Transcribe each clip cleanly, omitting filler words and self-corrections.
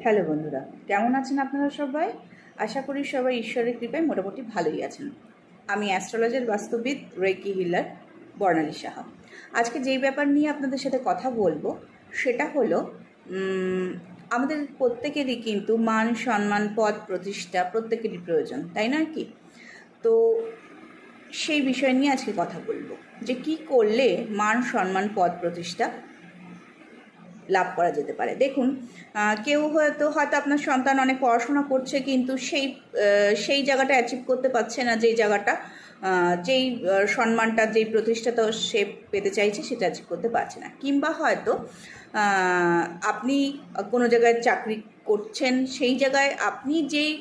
Hello বন্ধুরা, কেমন আছেন আপনারা সবাই? আশা করি সবাই ঈশ্বরের কৃপায় মোটামুটি ভালোই আছেন। আমি অ্যাস্ট্রোলজার বাস্তুবিদ রেকি হিলার বর্ণালী সাহা। আজকে যেই ব্যাপার নিয়ে আপনাদের সাথে কথা বলবো সেটা হলো আমাদের প্রত্যেকেরই কিন্তু মান সম্মান পদ প্রতিষ্ঠা প্রত্যেকেরই প্রয়োজন, তাই নয় কি? তো সেই বিষয় নিয়ে আজকে কথা বলবো যে কি করলে মান সম্মান পদ প্রতিষ্ঠা লাভ করা যেতে পারে। দেখুন, কেউ হয়তো আপনার সন্তান অনেক পড়াশোনা করছে কিন্তু সেই জায়গাটা অ্যাচিভ করতে পারছে না, যেই জায়গাটা যেই সম্মানটা যেই প্রতিষ্ঠাটা সে পেতে চাইছে সেটা অ্যাচিভ করতে পারছে না। কিংবা হয়তো আপনি কোনো জায়গায় চাকরি করছেন, সেই জায়গায় আপনি যেই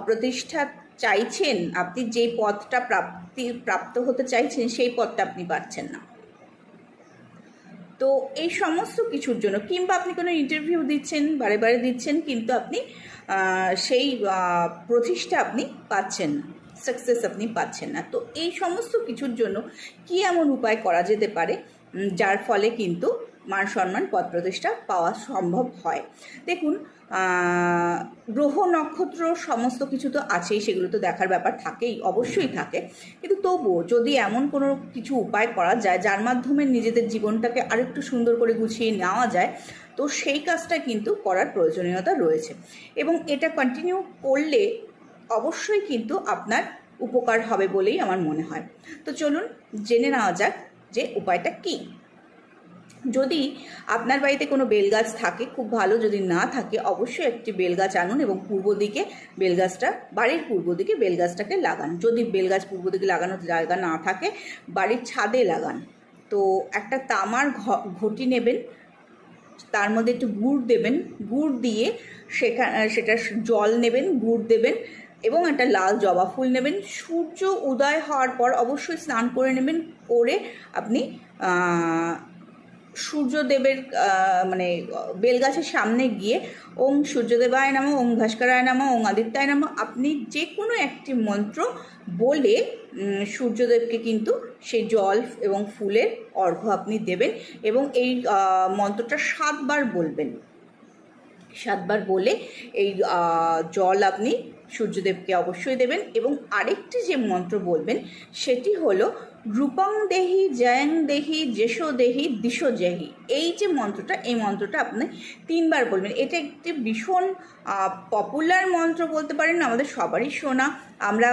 প্রতিষ্ঠা চাইছেন, আপনি যেই পদটা প্রাপ্ত হতে চাইছেন সেই পদটা আপনি পাচ্ছেন না। তো এই সমস্ত কিছুর জন্য, কিংবা আপনি কোনো ইন্টারভিউ দিচ্ছেন, বারে বারে দিচ্ছেন, কিন্তু আপনি সেই প্রতিষ্ঠা আপনি পাচ্ছেন না, সাকসেস আপনি পাচ্ছেন না। তো এই সমস্ত কিছুর জন্য কি এমন উপায় করা যেতে পারে যার ফলে কিন্তু মান সম্মান পদ প্রতিষ্ঠা পাওয়া সম্ভব হয়? দেখুন, গ্রহ নক্ষত্র সমস্ত কিছু তো আছেই, সেগুলো তো দেখার ব্যাপার থাকেই, অবশ্যই থাকে। কিন্তু তবুও যদি এমন কোনো কিছু উপায় করা যায় যার মাধ্যমে নিজেদের জীবনটাকে আরেকটু সুন্দর করে গুছিয়ে নেওয়া যায়, তো সেই কাজটা কিন্তু করার প্রয়োজনীয়তা রয়েছে। এবং এটা কন্টিনিউ করলে অবশ্যই কিন্তু আপনার উপকার হবে বলেই আমার মনে হয়। তো চলুন জেনে নেওয়া যাক যে উপায়টা কী। যদি আপনার বাড়িতে কোনো বেলগাছ থাকে খুব ভালো, যদি না থাকে অবশ্যই একটি বেলগাছ আনুন এবং পূর্ব দিকে বেলগাছটা, বাড়ির পূর্ব দিকে বেলগাছটাকে লাগান। যদি বেলগাছ পূর্ব দিকে লাগানোর জায়গা না থাকে বাড়ির ছাদে লাগান। তো একটা তামার ঘটি নেবেন, তার মধ্যে একটু গুড় দেবেন, গুড় দিয়ে সেটা জল নেবেন, গুড় দেবেন এবং একটা লাল জবা ফুল নেবেন। সূর্য উদয় হওয়ার পর অবশ্যই স্নান করে নেবেন, করে আপনি সূর্যদেবের মানে বেলগাছের সামনে গিয়ে ওং সূর্যদেবায় নমঃ, ওং ভাস্করায় নমঃ, ওং আদিত্যায় নমঃ আপনি যে কোনো একটি মন্ত্র বলে সূর্যদেবকে কিন্তু সেই জল এবং ফুলের অর্ঘ্য আপনি দেবেন। এবং এই মন্ত্রটা 7 বার বলবেন। 7 বার বলে এই জল আপনি সূর্যদেবকে অবশ্যই দেবেন। এবং আরেকটি যে মন্ত্র বলবেন সেটি হলো রূপং দেহি, জয়ং দেহি, যশো দেহি, দিশো দেহি। এই যে মন্ত্রটা, এই মন্ত্রটা আপনি 3 বার বলবেন। এটা একটি ভীষণ পপুলার মন্ত্র বলতে পারেন, আমাদের সবারই শোনা। আমরা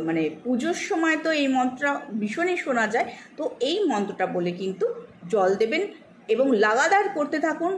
মানে পুজোর সময় তো এই মন্ত্রটা ভীষণই শোনা যায়। তো এই মন্ত্রটা বলে কিন্তু জল দেবেন এবং লাগাতার করতে থাকুন।